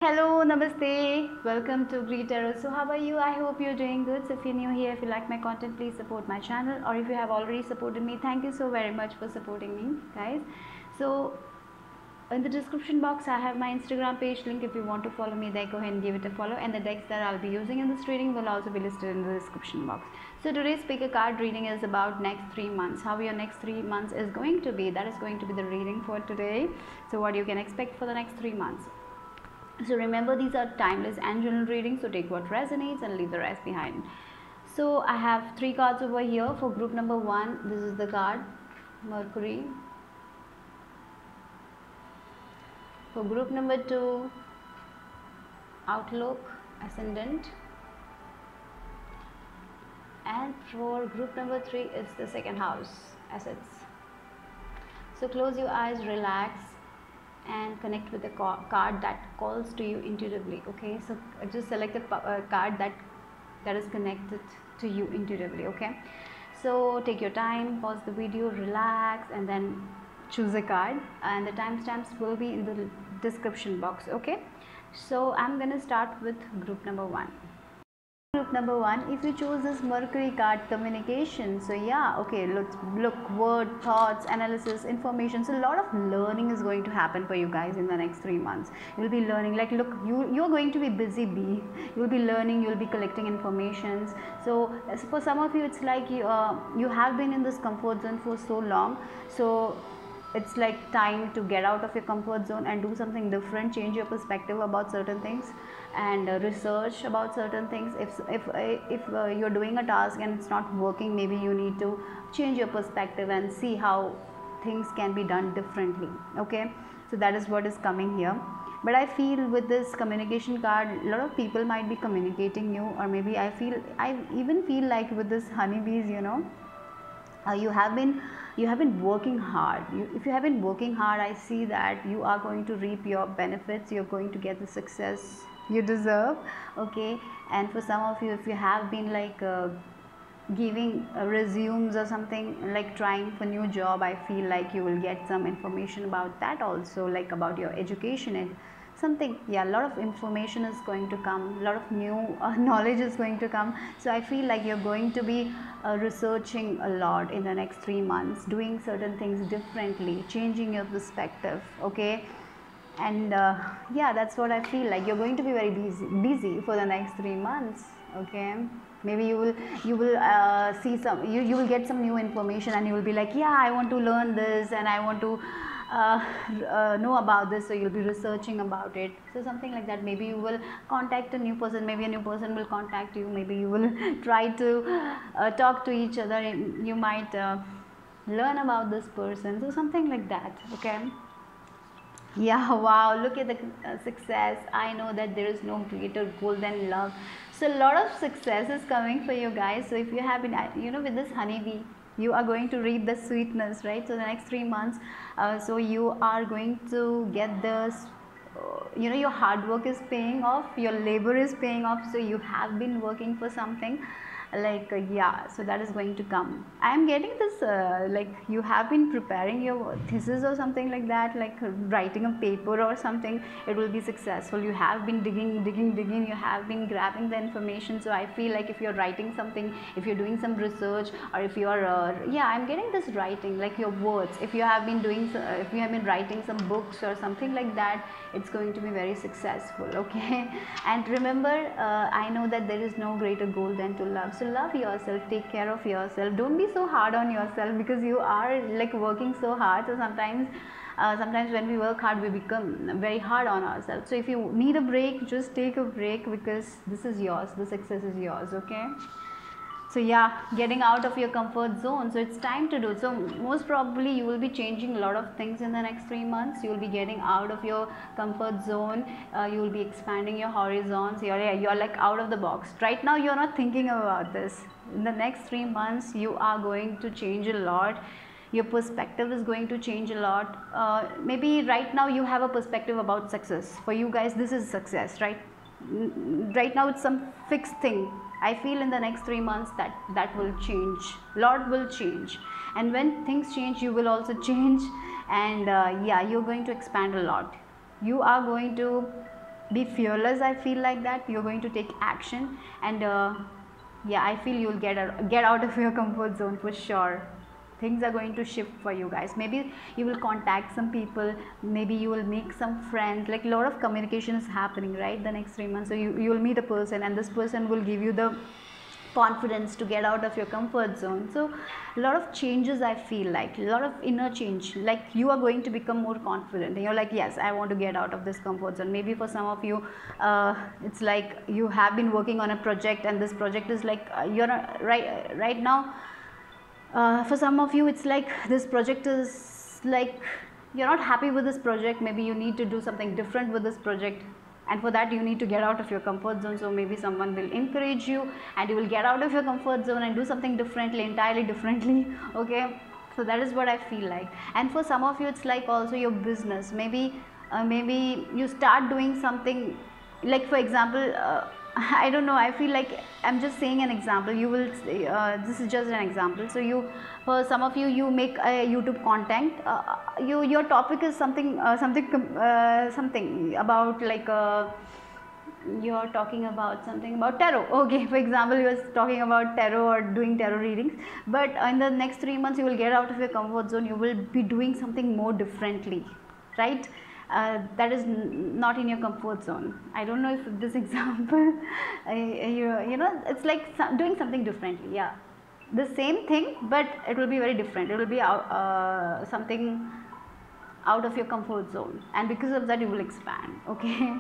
Hello, namaste. Welcome to Greet Tarot. So, how are you? I hope you're doing good. So, if you're new here, if you like my content, please support my channel. Or if you have already supported me, thank you so very much for supporting me, guys. So, in the description box, I have my Instagram page link. If you want to follow me there, go ahead and give it a follow. And the decks that I'll be using in this reading will also be listed in the description box. So, today's pick a card reading is about next 3 months. How your next 3 months is going to be. That is going to be the reading for today. So, what you can expect for the next 3 months. So remember, these are timeless and general readings, so take what resonates and leave the rest behind. So I have 3 cards over here for group number 1. This is the card Mercury. For group number 2, Outlook, Ascendant. And for group number 3, it's the second house, Assets. So close your eyes, relax, and connect with the card that calls to you intuitively. Okay, so just select the card that is connected to you intuitively. Okay, so take your time, pause the video, relax, and then choose a card, and the timestamps will be in the description box. Okay, so I'm gonna start with group number 1. Group number 1, if you choose this Mercury card, communication. So yeah, okay, look, word, thoughts, analysis, information. So a lot of learning is going to happen for you guys in the next 3 months. You'll be learning, like, look, you're going to be busy bee. You'll be learning, you'll be collecting informations. So for some of you, it's like you have been in this comfort zone for so long. So it's like time to get out of your comfort zone and do something different, change your perspective about certain things, and research about certain things. If you're doing a task and it's not working, maybe you need to change your perspective and see how things can be done differently. Okay, so that is what is coming here. But I feel with this communication card, a lot of people might be communicating you, or maybe I even feel like with this honeybees, you have been working hard. If you have been working hard, I see that you are going to reap your benefits. You're going to get the success you deserve. Okay, and for some of you, if you have been like giving resumes or something, like trying for new job, I feel like you will get some information about that also, like about your education and something. Yeah, a lot of information is going to come, a lot of new knowledge is going to come. So I feel like you're going to be researching a lot in the next 3 months, doing certain things differently, changing your perspective. Okay, and yeah, that's what I feel like. You're going to be very busy for the next 3 months. Okay, maybe you will see some, you will get some new information, and you will be like, yeah, I want to learn this, and I want to know about this. So you'll be researching about it. So something like that. Maybe you will contact a new person, maybe a new person will contact you, maybe you will try to talk to each other. You might learn about this person, so something like that. Okay, yeah, wow, look at the success. I know that there is no greater goal than love. So a lot of success is coming for you guys. So if you have been, with this honeybee, you are going to reap the sweetness, right? So the next 3 months, so you are going to get this, your hard work is paying off, your labor is paying off. So you have been working for something, like yeah, so that is going to come. I am getting this like you have been preparing your thesis or something like that, like writing a paper or something. It will be successful. You have been digging, you have been grabbing the information. So I feel like if you're writing something, if you're doing some research, or if you are yeah, I'm getting this writing, like your words. If you have been writing some books or something like that, it's going to be very successful. Okay, and remember, I know that there is no greater goal than to love. So love yourself, take care of yourself, don't be so hard on yourself, because you are like working so hard. So sometimes when we work hard, we become very hard on ourselves. So if you need a break, just take a break, because this is yours, the success is yours. Okay, so yeah, getting out of your comfort zone, so it's time to do. So most probably you will be changing a lot of things in the next 3 months. You will be getting out of your comfort zone, you will be expanding your horizons. You're like out of the box. Right now you're not thinking about this. In the next 3 months you are going to change a lot. Your perspective is going to change a lot. Maybe right now you have a perspective about success. For you guys, this is success, right? Right now it's some fixed thing. I feel in the next 3 months that will change. Lot will change, and when things change, you will also change. And yeah, you're going to expand a lot. You are going to be fearless. I feel like that you're going to take action, and yeah, I feel you'll get out of your comfort zone for sure. Things are going to shift for you guys. Maybe you will contact some people, maybe you will make some friends, like a lot of communication is happening, right, the next 3 months. So you will meet a person, and this person will give you the confidence to get out of your comfort zone. So a lot of changes, I feel like a lot of inner change, like you are going to become more confident, and you're like, yes, I want to get out of this comfort zone. Maybe for some of you it's like you have been working on a project, and this project is like you're not, right now for some of you it's like this project is like you're not happy with this project. Maybe you need to do something different with this project, and for that you need to get out of your comfort zone. So maybe someone will encourage you, and you will get out of your comfort zone and do something differently, entirely differently. Okay, so that is what I feel like. And for some of you it's like also your business. Maybe you start doing something, like for example I don't know, I feel like I'm just saying an example. You will this is just an example. So you, for some of you, you make a YouTube content, your topic is something something about like you're talking about something about tarot. Okay, for example, you are talking about tarot or doing tarot readings, but in the next 3 months you will get out of your comfort zone. You will be doing something more differently, right? That is not in your comfort zone. I don't know if this example you know, it's like doing something differently. Yeah, the same thing, but it will be very different. It will be something out of your comfort zone, and because of that you will expand. Okay,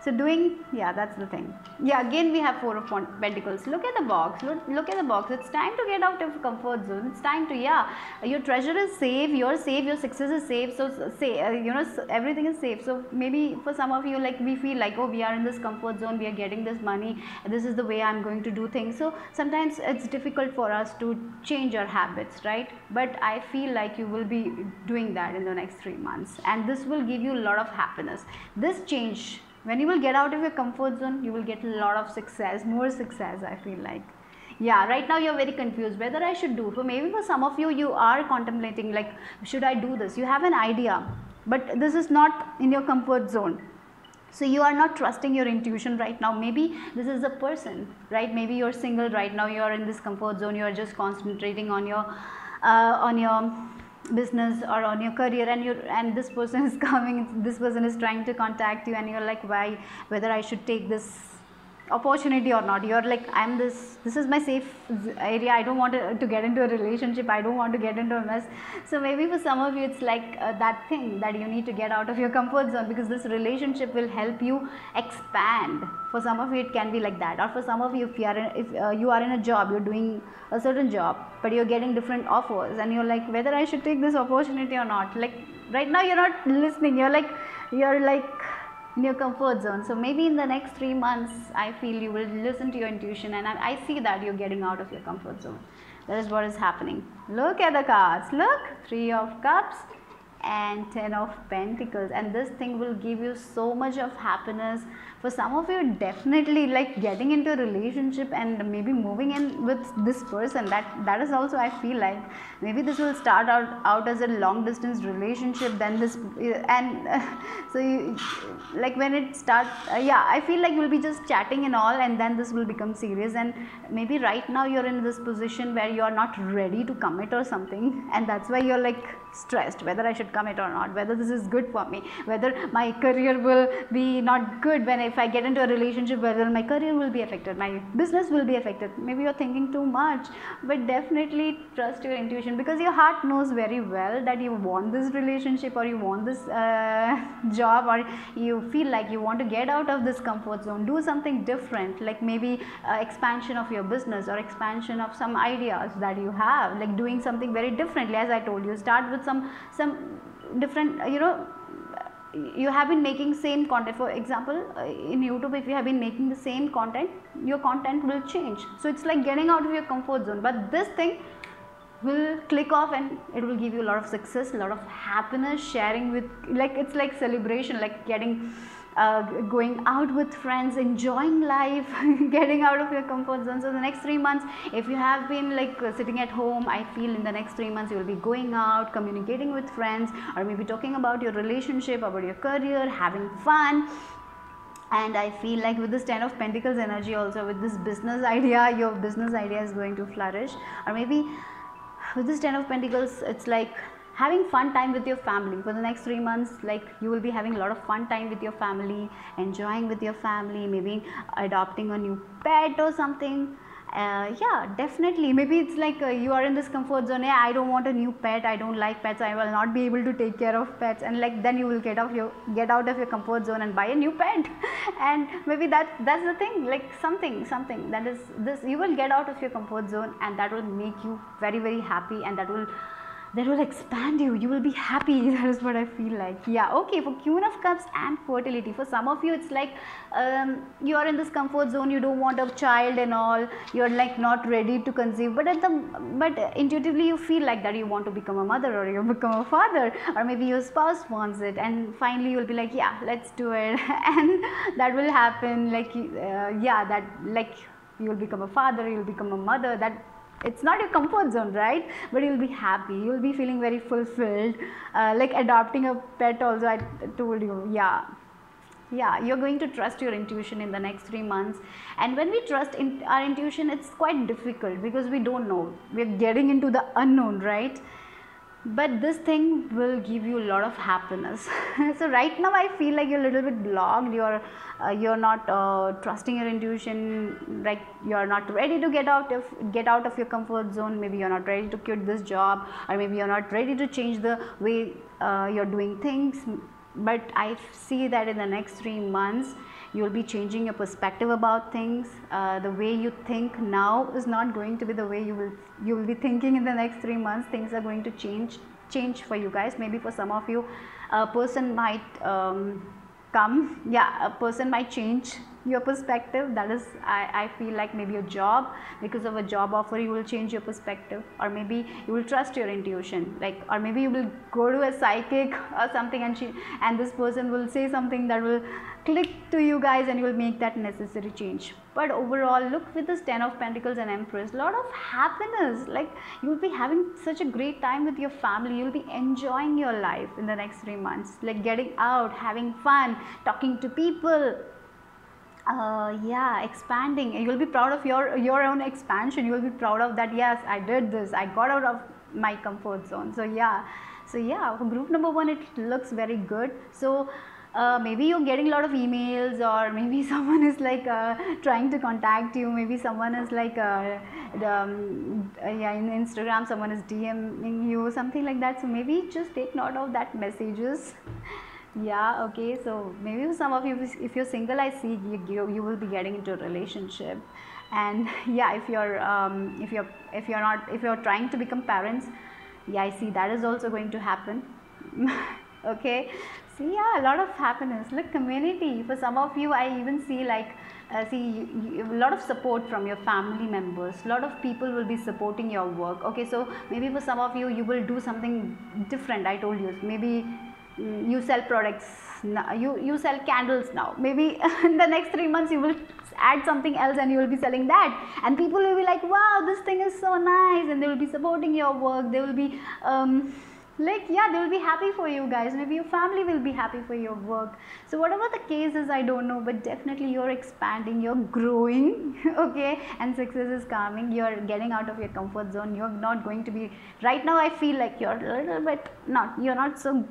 so doing, yeah, that's the thing. Yeah, again we have 4 of Pentacles. Look at the box. Look at the box. It's time to get out of comfort zone. It's time to, yeah, your treasure is safe, you're safe, your success is safe. So say you know, everything is safe. So maybe for some of you, like, we feel like, oh, we are in this comfort zone, we are getting this money, this is the way I'm going to do things. So sometimes it's difficult for us to change our habits, right? But I feel like you will be doing that in the next 3 months, and this will give you a lot of happiness. This change, when you will get out of your comfort zone, you will get a lot of success, more success, I feel like. Yeah, right now you're very confused whether I should do. For maybe for some of you, you are contemplating like, should I do this? You have an idea, but this is not in your comfort zone. So you are not trusting your intuition right now. Maybe this is a person, right? Maybe you're single right now, you are in this comfort zone, you are just concentrating on your business or on your career, and this person is coming, this person is trying to contact you, and you're like, why, whether I should take this opportunity or not. You're like, this is my safe area, I don't want to get into a relationship, I don't want to get into a mess. So maybe for some of you it's like that thing that you need to get out of your comfort zone, because this relationship will help you expand. For some of you it can be like that. Or for some of you, if you are in a job, you're doing a certain job, but you're getting different offers, and you're like, whether I should take this opportunity or not. Like right now you're not listening, you're like in your comfort zone. So maybe in the next 3 months, I feel you will listen to your intuition, and I see that you're getting out of your comfort zone. That is what is happening. Look at the cards. Look, 3 of Cups and 10 of Pentacles, and this thing will give you so much of happiness. For some of you, definitely like getting into a relationship and maybe moving in with this person. That is also, I feel like maybe this will start out as a long distance relationship, then this and so you, like when it starts, yeah, I feel like you'll be just chatting and all, and then this will become serious. And maybe right now you're in this position where you are not ready to commit or something, and that's why you're like stressed whether I should commit or not, whether this is good for me, whether my career will be not good when if I get into a relationship, whether my career will be affected, my business will be affected. Maybe you're thinking too much, but definitely trust your intuition, because your heart knows very well that you want this relationship, or you want this job, or you feel like you want to get out of this comfort zone, do something different, like maybe expansion of your business or expansion of some ideas that you have, like doing something very differently. As I told you, start with some different, you know, you have been making same content. For example, in YouTube, if you have been making the same content, your content will change. So it's like getting out of your comfort zone, but this thing will click off, and it will give you a lot of success, a lot of happiness, sharing with, like, it's like celebration, like getting going out with friends, enjoying life, getting out of your comfort zone. So the next 3 months, if you have been like sitting at home, I feel in the next 3 months you will be going out, communicating with friends, or maybe talking about your relationship, about your career, having fun. And I feel like with this 10 of Pentacles energy also, with this business idea, your business idea is going to flourish. Or maybe with this 10 of Pentacles, it's like having fun time with your family for the next 3 months. Like you will be having a lot of fun time with your family, enjoying with your family, maybe adopting a new pet or something. Yeah, definitely. Maybe it's like you are in this comfort zone. Yeah, I don't want a new pet, I don't like pets, I will not be able to take care of pets, and like then you will get out of your comfort zone and buy a new pet. And maybe that's the thing, like something that is this, you will get out of your comfort zone, and that will make you very, very happy, and that will expand you. You will be happy. That is what I feel like. Yeah, okay. For Queen of Cups and fertility, for some of you, it's like you are in this comfort zone. You don't want a child and all. You're like not ready to conceive, but intuitively you feel like that you want to become a mother, or you become a father, or maybe your spouse wants it, and finally you'll be like, yeah, let's do it, and that will happen. Like yeah, that like you will become a father, you will become a mother. That it's not your comfort zone, right? But you'll be happy, you'll be feeling very fulfilled. Like adopting a pet also, I told you. Yeah, you're going to trust your intuition in the next 3 months. And when we trust in our intuition, it's quite difficult because we don't know, we're getting into the unknown, right? But this thing will give you a lot of happiness. So right now I feel like you're a little bit blocked. You're not trusting your intuition. Like you're not ready to get out of your comfort zone. Maybe you're not ready to quit this job, or maybe you're not ready to change the way you're doing things. But I see that in the next 3 months you will be changing your perspective about things. The way you think now is not going to be the way you will be thinking in the next 3 months. Things are going to change for you guys. Maybe for some of you, a person might come. Yeah, a person might change your perspective. That is, I feel like maybe a job, because of a job offer, you will change your perspective, or maybe you will trust your intuition. Like, or maybe you will go to a psychic or something, and this person will say something that will click to you guys, and you will make that necessary change. But overall, look, with this 10 of Pentacles and Empress, lot of happiness. Like you will be having such a great time with your family. You will be enjoying your life in the next 3 months, like getting out, having fun, talking to people. Yeah, expanding. You will be proud of your own expansion. You will be proud of that. Yes, I did this, I got out of my comfort zone. So yeah, for group number 1, it looks very good. So maybe you're getting a lot of emails, or maybe someone is like trying to contact you. Maybe someone is like yeah, in Instagram someone is DMing you, something like that. So maybe just take note of that messages. Yeah, okay. So maybe some of you, if you're single, I see you will be getting into a relationship. And yeah, if you're trying to become parents, yeah, I see that is also going to happen. Okay, so yeah, a lot of happiness. Look, community, for some of you, I even see like a lot of support from your family members. A lot of people will be supporting your work. Okay, so maybe for some of you, you will do something different. I told you, maybe you sell products now, you sell candles now. Maybe in the next 3 months you will add something else, and you will be selling that, and people will be like, wow, this thing is so nice, and they will be supporting your work. They will be like, yeah, they will be happy for you guys. Maybe your family will be happy for your work. So whatever the case is, I don't know, but definitely you're expanding, you're growing. Okay, and success is coming. You're getting out of your comfort zone. You're not going to be, right now I feel like you're a little bit you're not so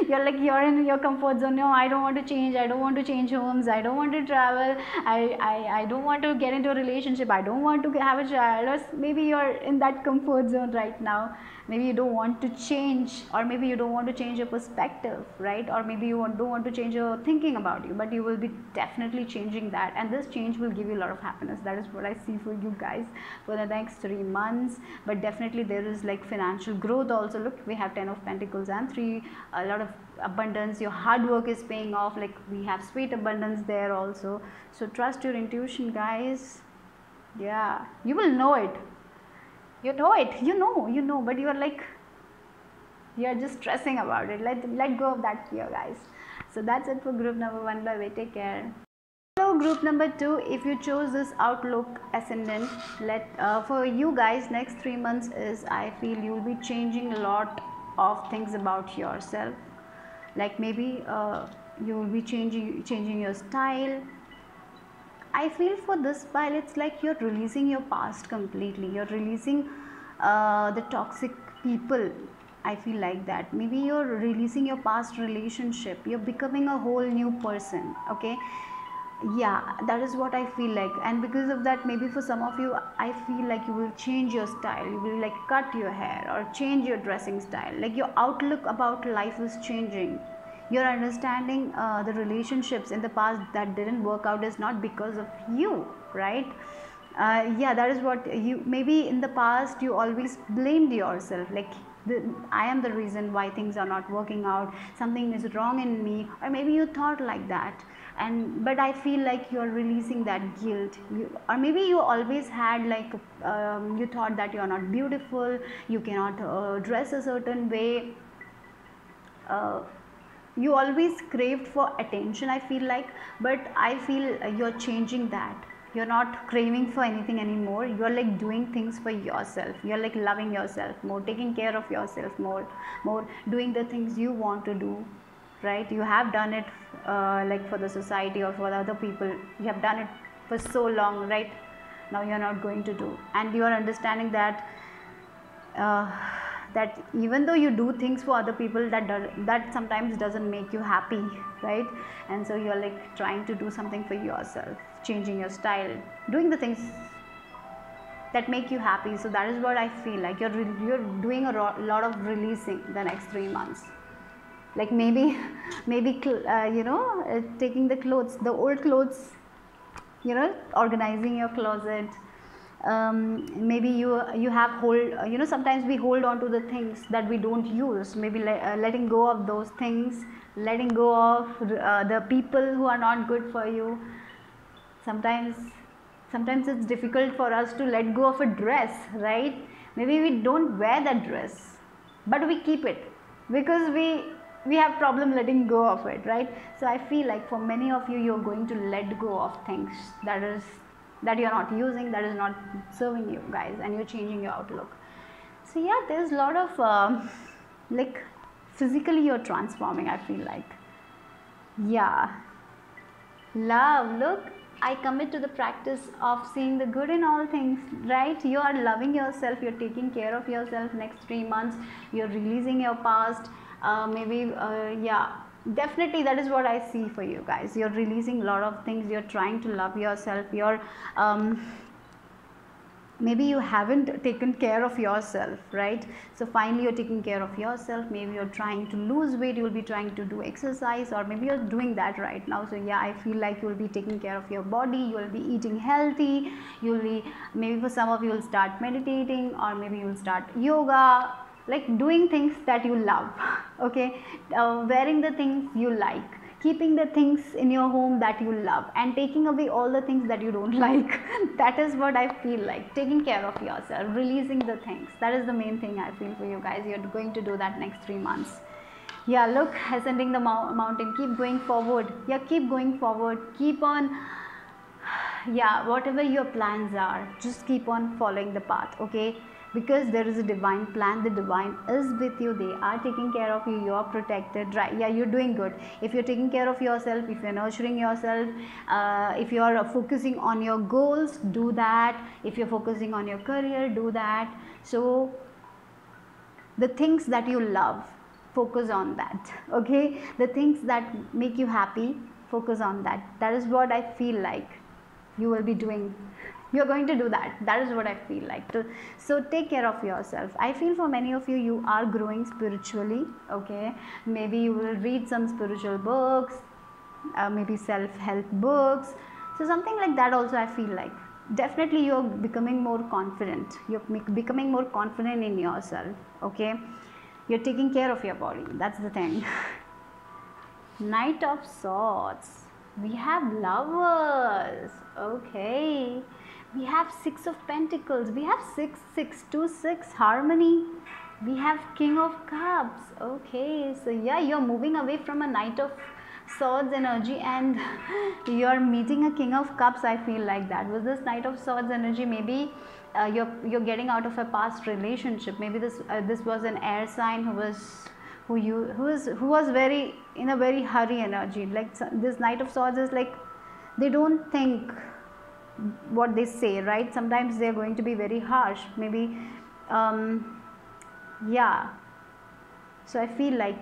you're like, you're in your comfort zone. No, I don't want to change. I don't want to change homes. I don't want to travel. I don't want to get into a relationship. I don't want to have a child. Or maybe you're in that comfort zone right now. Maybe you don't want to change, or maybe you don't want to change your perspective, right? Or maybe you don't want to change your thinking about you, but you will be definitely changing that, and this change will give you a lot of happiness. That is what I see for you guys for the next 3 months. But definitely there is like financial growth also. Look, we have 10 of Pentacles and 3, a lot of abundance. Your hard work is paying off. Like we have sweet abundance there also. So trust your intuition, guys. Yeah, you will know it. You know it, you know, but you're like, you're just stressing about it. Let go of that fear, guys. So that's it for group number 1. Bye bye, take care. Hello, group number 2. If you chose this Outlook Ascendant, for you guys, next 3 months is, I feel you'll be changing a lot of things about yourself. Like maybe You will be changing your style. I feel for this pile, it's like you're releasing your past completely. You're releasing the toxic people. I feel like that. Maybe you're releasing your past relationship. You're becoming a whole new person. Okay. Yeah, that is what I feel like. And because of that, maybe for some of you, I feel like you will change your style. You will like cut your hair or change your dressing style. Like your outlook about life is changing. You're understanding the relationships in the past that didn't work out is not because of you, right? Yeah, that is what you, maybe in the past you always blamed yourself, like I am the reason why things are not working out, something is wrong in me, or maybe you thought like that. And but I feel like you're releasing that guilt. Or maybe you always had like you thought that you're not beautiful, you cannot dress a certain way. You always craved for attention, I feel like, but I feel you're changing that. You're not craving for anything anymore. You're like doing things for yourself. You're like loving yourself more, taking care of yourself more doing the things you want to do, right? You have done it like for the society or for the other people. You have done it for so long, right? Now you're not going to do, and you are understanding that that even though you do things for other people, that sometimes doesn't make you happy, right? And so you're like trying to do something for yourself, changing your style, doing the things that make you happy. So that is what I feel like. You're doing a lot of releasing the next 3 months. Like maybe taking the clothes, the old clothes, organizing your closet. Maybe you have sometimes we hold on to the things that we don't use. Maybe letting go of those things, letting go of the people who are not good for you. Sometimes it's difficult for us to let go of a dress, right? Maybe we don't wear that dress, but we keep it because we have problem letting go of it, right? So I feel like for many of you, you're going to let go of things that you're not using, that is not serving you guys, and you're changing your outlook. So yeah, there's a lot of like physically you're transforming, I feel like. Yeah, love, look, I commit to the practice of seeing the good in all things, right? You are loving yourself, you're taking care of yourself. Next 3 months you're releasing your past. Yeah, definitely that is what I see for you guys. You're releasing a lot of things. You're trying to love yourself. You're maybe you haven't taken care of yourself, right? So finally you're taking care of yourself. Maybe you're trying to lose weight, you'll be trying to do exercise, or maybe you're doing that right now. So yeah, I feel like you'll be taking care of your body, you'll be eating healthy, you'll be, maybe for some of you will start meditating, or maybe you'll start yoga, like doing things that you love. Okay, wearing the things you like, keeping the things in your home that you love, and taking away all the things that you don't like. That is what I feel like. Taking care of yourself, releasing the things, that is the main thing I feel for you guys. You're going to do that next 3 months. Yeah, look, ascending the mountain, keep going forward. Yeah, keep going forward, keep on, yeah, whatever your plans are, just keep on following the path, okay? Because there is a divine plan. The divine is with you. They are taking care of you. You are protected, right? Yeah, you're doing good. If you're taking care of yourself, if you're nurturing yourself, if you're focusing on your goals, do that. If you're focusing on your career, do that. So the things that you love, focus on that, okay? The things that make you happy, focus on that. That is what I feel like you will be doing. You're going to do that. That is what I feel like. So take care of yourself. I feel for many of you, you are growing spiritually, okay? Maybe you will read some spiritual books, maybe self-help books. So something like that also I feel like. Definitely you're becoming more confident. You're becoming more confident in yourself, okay? You're taking care of your body. That's the thing. Knight of Swords. We have Lovers, okay? We have 6 of Pentacles. We have 6, 6, 2, 6, harmony. We have King of Cups. Okay, so yeah, you're moving away from a Knight of Swords energy and you're meeting a King of Cups. I feel like that. With this Knight of Swords energy, maybe you're getting out of a past relationship. Maybe this was an air sign who who was very in a very hurry energy. Like this Knight of Swords is like, they don't think what they say, right? Sometimes they're going to be very harsh, maybe. Yeah, so I feel like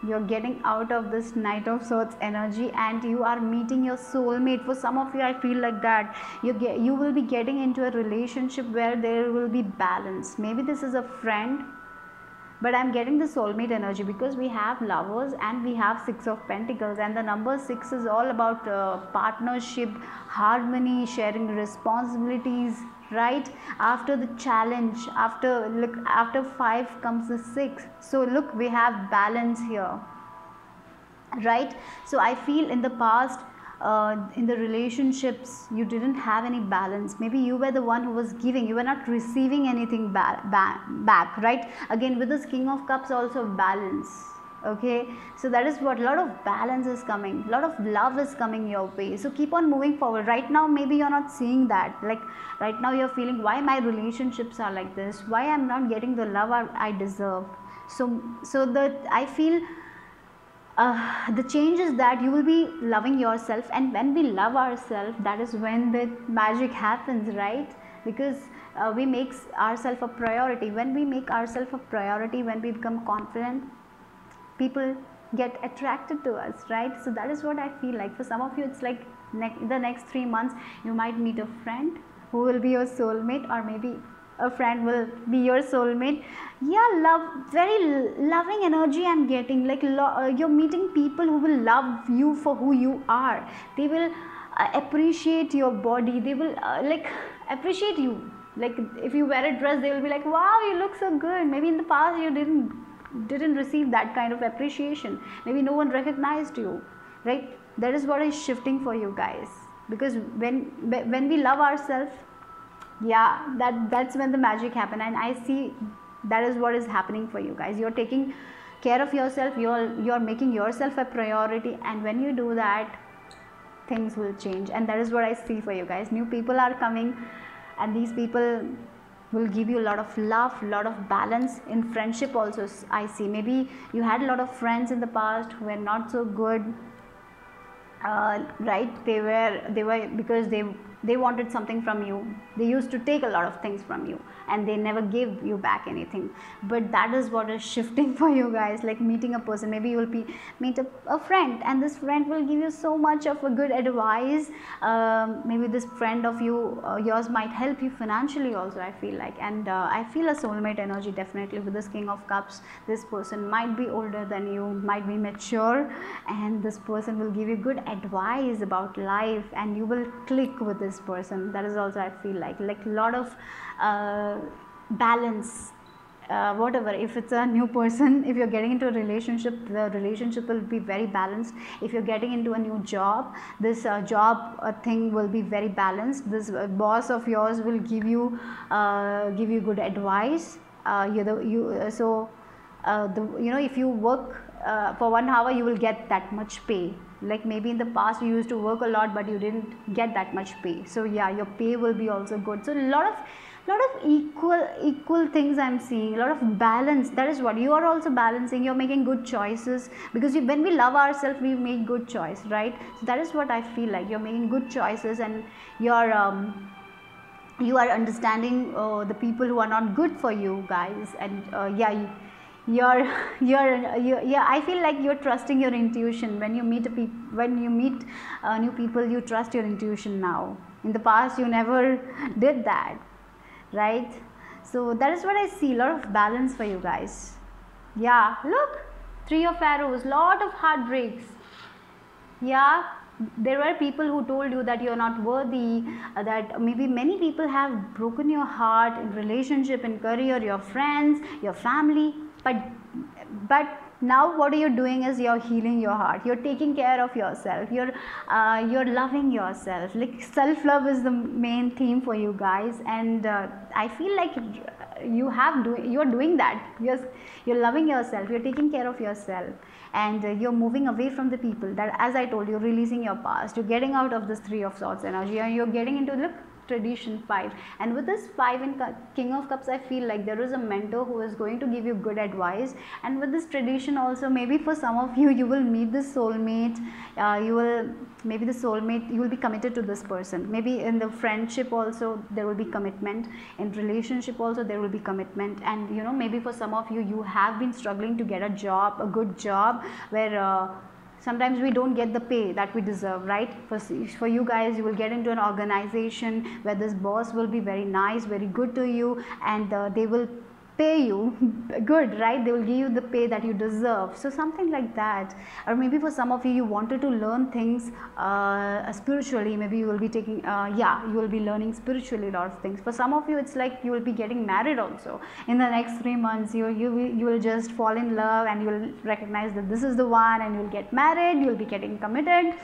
you're getting out of this Knight of Swords energy and you are meeting your soulmate. For some of you, I feel like that you will be getting into a relationship where there will be balance. Maybe this is a friend, but I'm getting the soulmate energy because we have Lovers and we have Six of Pentacles, and the number 6 is all about partnership, harmony, sharing responsibilities, right? After the challenge, after 5 comes the 6. So look, we have balance here, right? So I feel in the past, in the relationships, you didn't have any balance. Maybe you were the one who was giving, you were not receiving anything back, right? Again, with this King of Cups also balance. Okay, so that is what, a lot of balance is coming, a lot of love is coming your way. So keep on moving forward. Right now maybe you're not seeing that, like right now you're feeling, why my relationships are like this, why I'm not getting the love I deserve. So that I feel the change is that you will be loving yourself, and when we love ourselves, that is when the magic happens, right? Because we make ourselves a priority. When we make ourselves a priority, when we become confident, people get attracted to us, right? So that is what I feel like. For some of you, it's like the next 3 months you might meet a friend who will be your soulmate, or maybe a friend will be your soulmate. Yeah, very loving energy I'm getting. Like you're meeting people who will love you for who you are. They will appreciate your body. They will like appreciate you. Like if you wear a dress, they will be like, wow, you look so good. Maybe in the past you didn't receive that kind of appreciation. Maybe no one recognized you, right? That is what is shifting for you guys. Because when we love ourselves, yeah, that's when the magic happens. And I see that is what is happening for you guys. You're taking care of yourself, you're making yourself a priority, and when you do that, things will change. And that is what I see for you guys. New people are coming, and these people will give you a lot of love, a lot of balance. In friendship also I see, maybe you had a lot of friends in the past who were not so good, right? They were because they wanted something from you. They used to take a lot of things from you, and they never gave you back anything. But that is what is shifting for you guys. Like meeting a person, maybe you will meet a friend, and this friend will give you so much of a good advice. Maybe this friend of yours might help you financially also, I feel like. And I feel a soulmate energy definitely with this King of Cups. This person might be older than you, might be mature, and this person will give you good advice about life, and you will click with this person. That is also I feel like a lot of balance. Whatever, if it's a new person, if you're getting into a relationship, the relationship will be very balanced. If you're getting into a new job, this job thing will be very balanced. This boss of yours will give you good advice. If you work for 1 hour, you will get that much pay. Like maybe in the past you used to work a lot, but you didn't get that much pay. So yeah, your pay will be also good. So a lot of equal things I'm seeing, a lot of balance. That is what you are also balancing. You're making good choices, because when we love ourselves, we make good choice, right? So that is what I feel like. You're making good choices, and you are understanding the people who are not good for you guys. And I feel like you're trusting your intuition. When you meet new people, you trust your intuition now. In the past you never did that, right? So that is what I see, a lot of balance for you guys. Yeah, look, 3 of Arrows, lot of heartbreaks. Yeah, there were people who told you that you're not worthy, that maybe many people have broken your heart in relationship, in career, your friends, your family. But now what you're doing is you're healing your heart. You're taking care of yourself. You're loving yourself. Like self-love is the main theme for you guys, and I feel like you're doing that. You're loving yourself. You're taking care of yourself, and you're moving away from the people that, as I told you, releasing your past. You're getting out of this 3 of Swords energy, and you're getting into tradition 5, and with this 5 in King of Cups, I feel like there is a mentor who is going to give you good advice. And with this tradition also, maybe for some of you, you will meet this soulmate. You will, maybe the soulmate, you will be committed to this person. Maybe in the friendship also there will be commitment, in relationship also there will be commitment. And you know, maybe for some of you, you have been struggling to get a job, a good job, where sometimes we don't get the pay that we deserve, right? For you guys, you will get into an organization where this boss will be very nice, very good to you, and they will pay you good, right? They will give you the pay that you deserve. So something like that. Or maybe for some of you, you wanted to learn things spiritually. Maybe you will be taking you will be learning spiritually a lot of things. For some of you, it's like you will be getting married also in the next 3 months. You will just fall in love, and you will recognize that this is the one, and you will get married. You will be getting committed.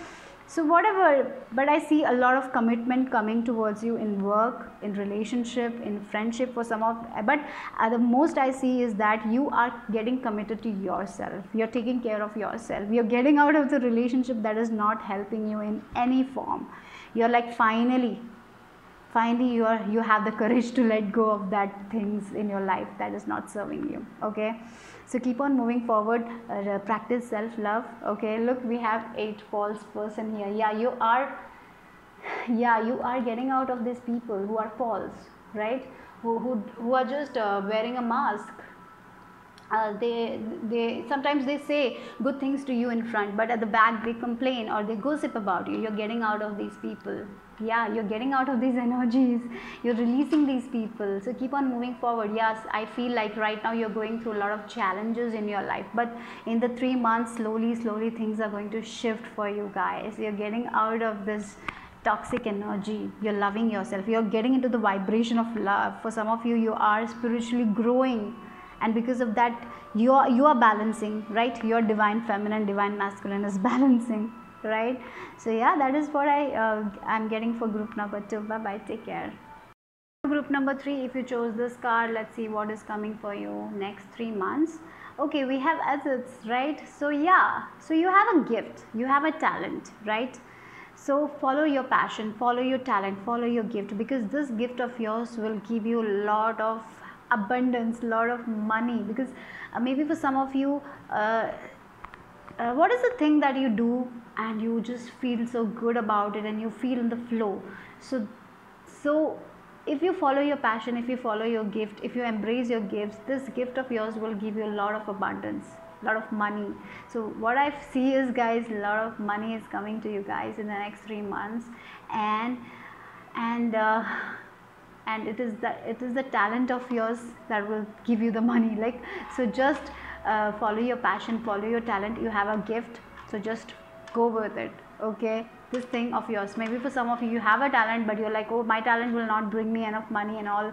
So whatever, but I see a lot of commitment coming towards you in work, in relationship, in friendship for some of, but the most I see is that you are getting committed to yourself. You're taking care of yourself. You're getting out of the relationship that is not helping you in any form. You're like finally you have the courage to let go of that things in your life that is not serving you. Okay, so keep on moving forward. Practice self-love. Okay, look, we have 8 false person here. You are getting out of these people who are false, right? Who are just wearing a mask. They sometimes they say good things to you in front, but at the back they complain or they gossip about you. You're getting out of these people. You're getting out of these energies. You're releasing these people. So keep on moving forward. Yes, I feel like right now you're going through a lot of challenges in your life, but in the 3 months, slowly things are going to shift for you guys. You're getting out of this toxic energy. You're loving yourself. You're getting into the vibration of love. For some of you, you are spiritually growing, and because of that, you are balancing, right? Your divine feminine, divine masculine is balancing, right? So yeah, that is what I'm getting for group number 2. Bye bye, take care. Group number 3, if you chose this card, let's see what is coming for you next 3 months. Okay, we have assets, right? So yeah, so you have a gift, you have a talent, right? So follow your passion, follow your talent, follow your gift, because this gift of yours will give you a lot of abundance, lot of money. Because maybe for some of you, what is the thing that you do and you just feel so good about it and you feel in the flow? So if you follow your passion, if you follow your gift, if you embrace your gifts, this gift of yours will give you a lot of abundance, a lot of money. So what I see is, guys, a lot of money is coming to you guys in the next 3 months, and it is the talent of yours that will give you the money. Like, so just follow your passion, follow your talent. You have a gift, so just go with it. Okay, this thing of yours, maybe for some of you, you have a talent, but you're like, oh, my talent will not bring me enough money and all.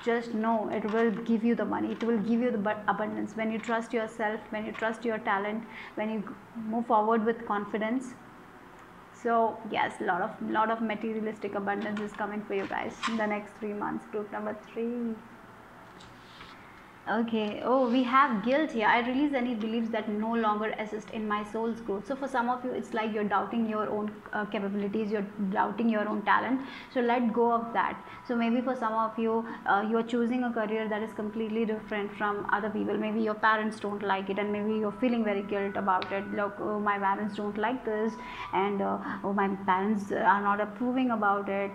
Just know it will give you the money, it will give you the abundance when you trust yourself, when you trust your talent, when you move forward with confidence. So yes, lot of materialistic abundance is coming for you guys in the next 3 months. Group number 3. Okay, oh, we have guilt here. I release any beliefs that no longer assist in my soul's growth. So for some of you, it's like you're doubting your own capabilities, you're doubting your own talent. So let go of that. So maybe for some of you, you're choosing a career that is completely different from other people. Maybe your parents don't like it, and maybe you're feeling very guilt about it. Look, oh, my parents don't like this, and oh, my parents are not approving about it.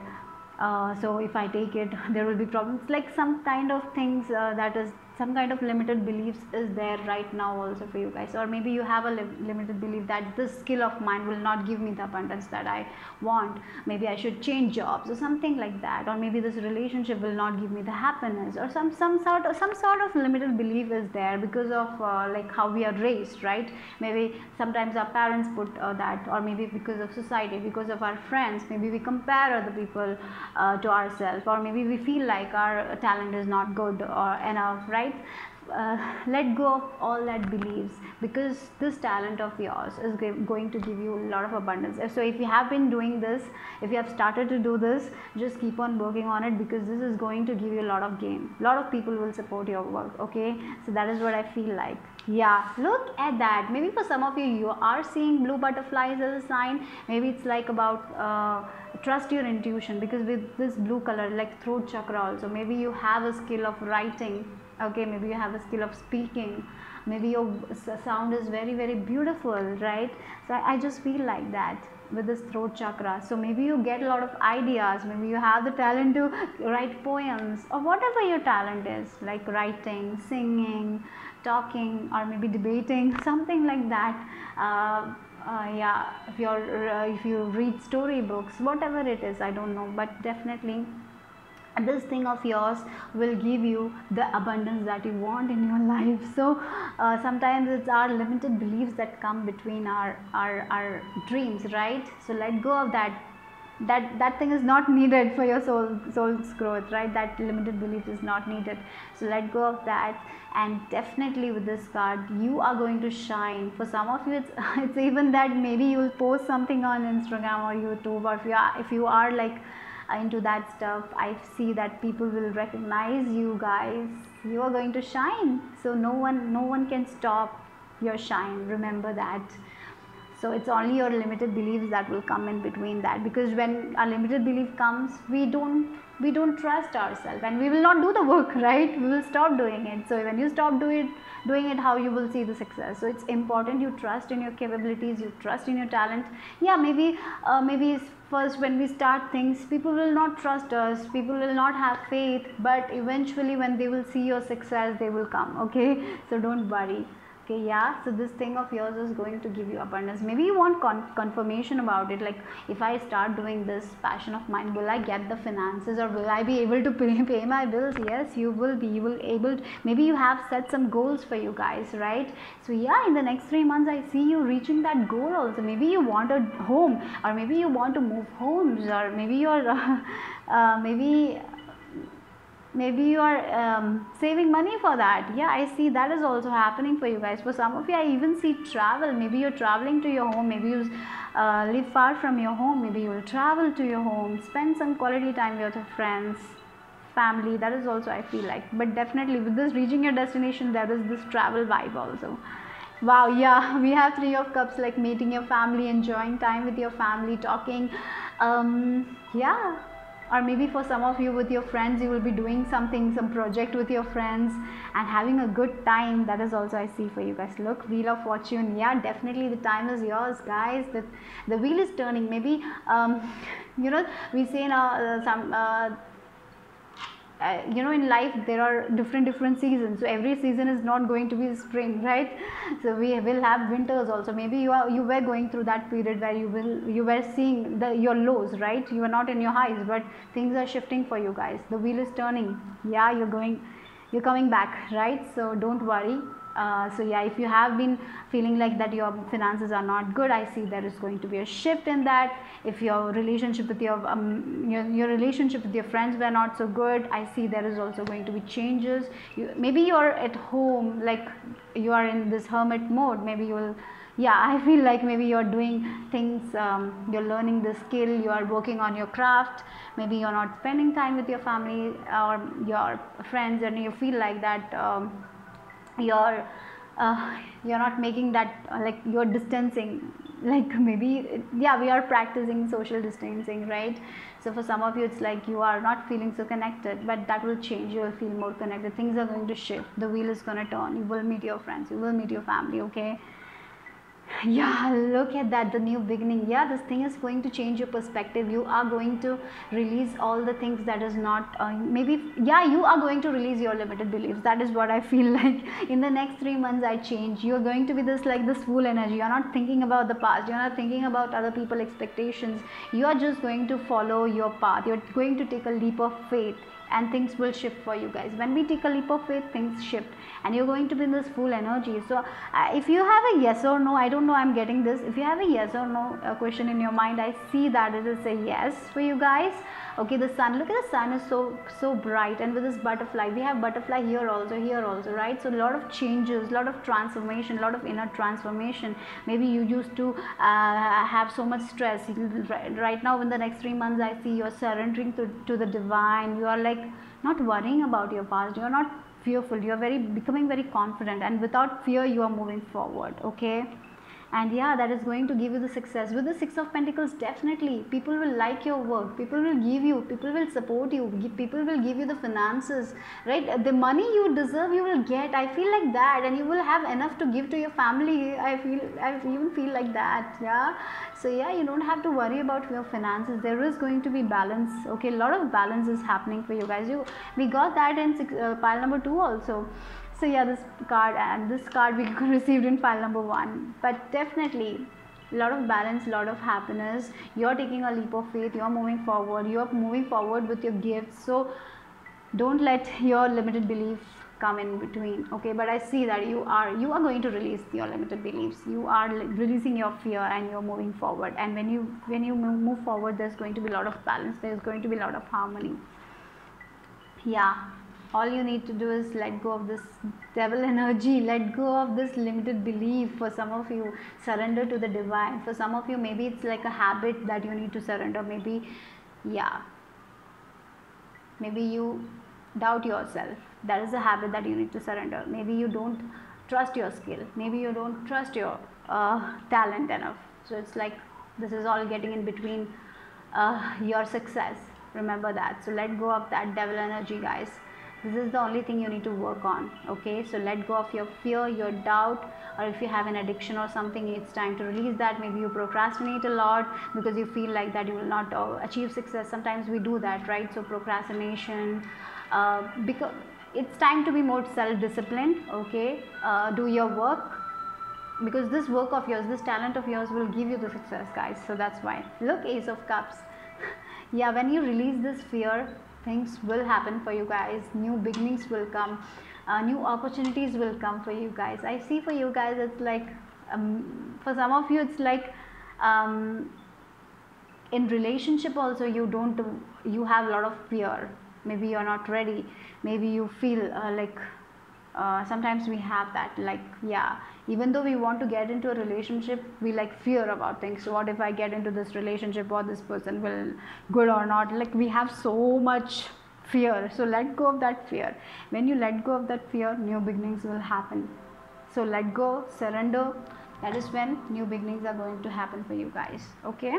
So if I take it, there will be problems. Like some kind of things that is some kind of limited beliefs is there right now also for you guys. Or maybe you have a limited belief that this skill of mine will not give me the abundance that I want. Maybe I should change jobs or something like that. Or maybe this relationship will not give me the happiness, or some sort of limited belief is there because of like how we are raised, right? Maybe sometimes our parents put that, or maybe because of society, because of our friends. Maybe we compare other people to ourselves, or maybe we feel like our talent is not good or enough, right? Let go of all that beliefs, because this talent of yours is going to give you a lot of abundance. So if you have been doing this, if you have started to do this, just keep on working on it, because this is going to give you a lot of gain. A lot of people will support your work. Okay, so that is what I feel like. Yeah, look at that. Maybe for some of you, you are seeing blue butterflies as a sign. Maybe it's like about trust your intuition, because with this blue color, like throat chakra also, maybe you have a skill of writing. Okay, maybe you have a skill of speaking. Maybe your sound is very, very beautiful, right? So I just feel like that with this throat chakra. So maybe you get a lot of ideas. Maybe you have the talent to write poems, or whatever your talent is, like writing, singing, talking, or maybe debating, something like that. Yeah, if you read storybooks, whatever it is, I don't know, but definitely this thing of yours will give you the abundance that you want in your life. So sometimes it's our limited beliefs that come between our dreams, right? So let go of that thing is not needed for your soul's growth, right? That limited belief is not needed. So let go of that, and definitely with this card you are going to shine. For some of you, it's even that maybe you will post something on Instagram or YouTube, or if you are like into that stuff, I see that people will recognize you guys. You are going to shine, so no one can stop your shine, remember that. So it's only your limited beliefs that will come in between that, because when a limited belief comes, we don't trust ourselves, and we will not do the work, right? We will stop doing it. So when you stop doing it, how you will see the success? So it's important you trust in your capabilities, you trust in your talent. Yeah, maybe first when we start things, people will not trust us, people will not have faith, but eventually when they will see your success, they will come. Okay, so don't worry. Okay, yeah, so this thing of yours is going to give you abundance. Maybe you want confirmation about it, like if I start doing this passion of mine, will I get the finances, or will I be able to pay my bills? Yes, you will be. You will able to, maybe you have set some goals for you guys, right? So yeah, in the next 3 months I see you reaching that goal also. Maybe you want a home, or maybe you want to move homes, or maybe you're maybe you are saving money for that. Yeah, I see that is also happening for you guys. For some of you, I even see travel. Maybe you're traveling to your home, maybe you live far from your home, maybe you will travel to your home, spend some quality time with your friends, family. That is also, I feel like. But definitely with this reaching your destination, there is this travel vibe also. Wow, yeah, we have 3 of Cups, like meeting your family, enjoying time with your family, talking. Yeah, or maybe for some of you with your friends, you will be doing some project with your friends and having a good time. That is also I see for you guys. Look, Wheel of Fortune. Yeah, definitely the time is yours, guys. The wheel is turning. Maybe we say now in life there are different seasons, so every season is not going to be spring, right? So we will have winters also. Maybe you were going through that period where you were seeing your lows, right? You were not in your highs, but things are shifting for you guys. The wheel is turning. Yeah, you're coming back, right? So don't worry. So yeah, if you have been feeling like that your finances are not good, I see there is going to be a shift in that. If your relationship with your relationship with your friends were not so good, I see there is also going to be changes. Maybe you're at home, like you are in this hermit mode. Maybe you will, yeah, I feel like maybe you're doing things, you're learning the skill, you are working on your craft. Maybe you're not spending time with your family or your friends, and you feel like that you're not making that, like you're distancing, like maybe, yeah, we are practicing social distancing, right? So for some of you, it's like you are not feeling so connected, but that will change. You will feel more connected. Things are going to shift. The wheel is going to turn. You will meet your friends, you will meet your family. Okay, yeah, look at that, the new beginning. Yeah, this thing is going to change your perspective. You are going to release all the things that is not maybe, yeah, you are going to release your limited beliefs. That is what I feel like. In the next 3 months, I change. You're going to be this full energy. You're not thinking about the past, you're not thinking about other people's expectations. You are just going to follow your path. You're going to take a leap of faith, and things will shift for you guys. When we take a leap of faith, things shift, and you're going to be in this full energy. So if you have a yes or no, I don't know, I'm getting this. If you have a yes or no question in your mind, I see that it is a yes for you guys. Okay, the sun, look at the sun is so bright, and with this butterfly, we have butterfly here also, right? So a lot of changes, a lot of transformation, a lot of inner transformation. Maybe you used to have so much stress. Right now, in the next 3 months, I see you're surrendering to the divine. You are like not worrying about your past. You're not fearful, you are becoming very confident, and without fear you are moving forward. Okay, and yeah, that is going to give you the success. With the Six of Pentacles, definitely people will like your work, people will give you, people will support you, people will give you the finances, right? The money you deserve you will get, I feel like that, and you will have enough to give to your family. I even feel like that. Yeah, so yeah, you don't have to worry about your finances. There is going to be balance. Okay, a lot of balance is happening for you guys. We got that in pile number 2 also. So yeah, this card and this card we received in file number 1. But definitely a lot of balance, a lot of happiness. You're taking a leap of faith, you're moving forward, you're moving forward with your gifts. So don't let your limited belief come in between. Okay, but I see that you are going to release your limited beliefs. You are releasing your fear and you're moving forward. And when you move forward, there's going to be a lot of balance, there's going to be a lot of harmony. Yeah, all you need to do is let go of this devil energy, let go of this limited belief. For some of you, surrender to the divine. For some of you, maybe it's like a habit that you need to surrender. Maybe, yeah, maybe you doubt yourself. That is a habit that you need to surrender. Maybe you don't trust your skill, maybe you don't trust your talent enough. So it's like this is all getting in between your success. Remember that. So let go of that devil energy, guys. This is the only thing you need to work on. Okay, so let go of your fear, your doubt, or if you have an addiction or something, it's time to release that. Maybe you procrastinate a lot because you feel like that you will not achieve success. Sometimes we do that, right? So procrastination, because it's time to be more self-disciplined. Okay, do your work, because this work of yours, this talent of yours will give you the success, guys. So that's why. Look, Ace of Cups. Yeah, when you release this fear, things will happen for you guys. New beginnings will come, new opportunities will come for you guys. I see for you guys, it's like for some of you, it's like in relationship also, you have a lot of fear. Maybe you're not ready, maybe you feel like sometimes we have that, like, yeah, even though we want to get into a relationship, we like fear about things. So what if I get into this relationship, or this person will good or not? Like, we have so much fear. So let go of that fear. When you let go of that fear, new beginnings will happen. So let go, surrender. That is when new beginnings are going to happen for you guys. Okay,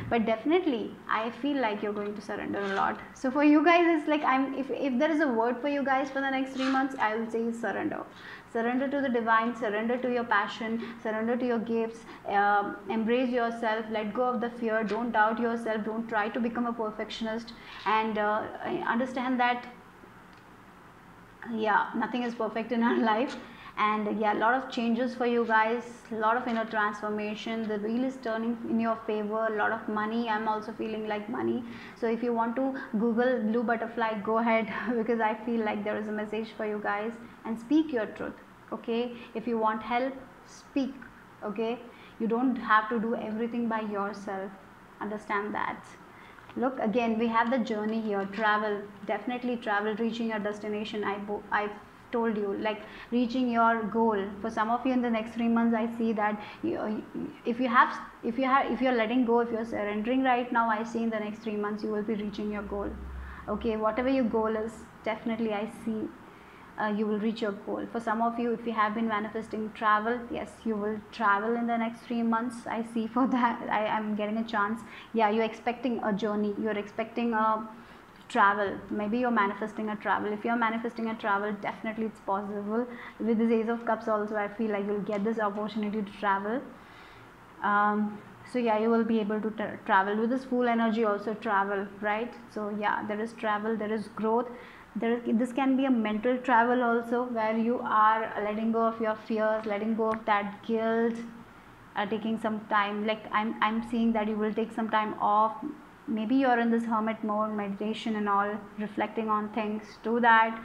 but definitely I feel like you're going to surrender a lot. So for you guys, it's like, if there is a word for you guys for the next 3 months, I will say surrender. Surrender to the divine, surrender to your passion, surrender to your gifts, embrace yourself, let go of the fear, don't doubt yourself, don't try to become a perfectionist, and understand that, yeah, nothing is perfect in our life. And yeah, a lot of changes for you guys, a lot of inner transformation. The wheel is turning in your favor. A lot of money, I'm also feeling like money. So if you want to Google blue butterfly, go ahead, because I feel like there is a message for you guys. And speak your truth. Okay, if you want help, speak. Okay, you don't have to do everything by yourself. Understand that. Look, again, we have the journey here. Travel, definitely travel, reaching your destination. I told you, like, reaching your goal. For some of you, in the next 3 months, I see that if you're letting go, if you're surrendering right now, I see in the next 3 months you will be reaching your goal. Okay, whatever your goal is, definitely I see you will reach your goal. For some of you, if you have been manifesting travel, yes, you will travel in the next 3 months. I see for that. I am getting a chance. Yeah, you're expecting a journey, you're expecting a travel. Maybe you're manifesting a travel. If you're manifesting a travel, definitely it's possible. With this Ace of Cups also, I feel like you'll get this opportunity to travel. So yeah, you will be able to travel. With this Fool energy also, travel, right? So yeah, there is travel, there is growth. This can be a mental travel also, where you are letting go of your fears, letting go of that guilt, taking some time. Like, I'm seeing that you will take some time off. Maybe you're in this hermit mode, meditation and all, reflecting on things. Do that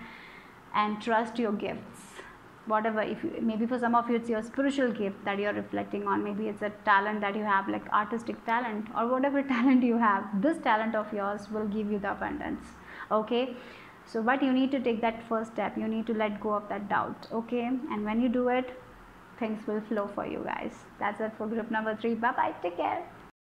and trust your gifts. Whatever, maybe for some of you, it's your spiritual gift that you're reflecting on. Maybe it's a talent that you have, like artistic talent, or whatever talent you have. This talent of yours will give you the abundance. Okay, so but you need to take that first step. You need to let go of that doubt. Okay, and when you do it, things will flow for you guys. That's it for group number 3. Bye bye, take care.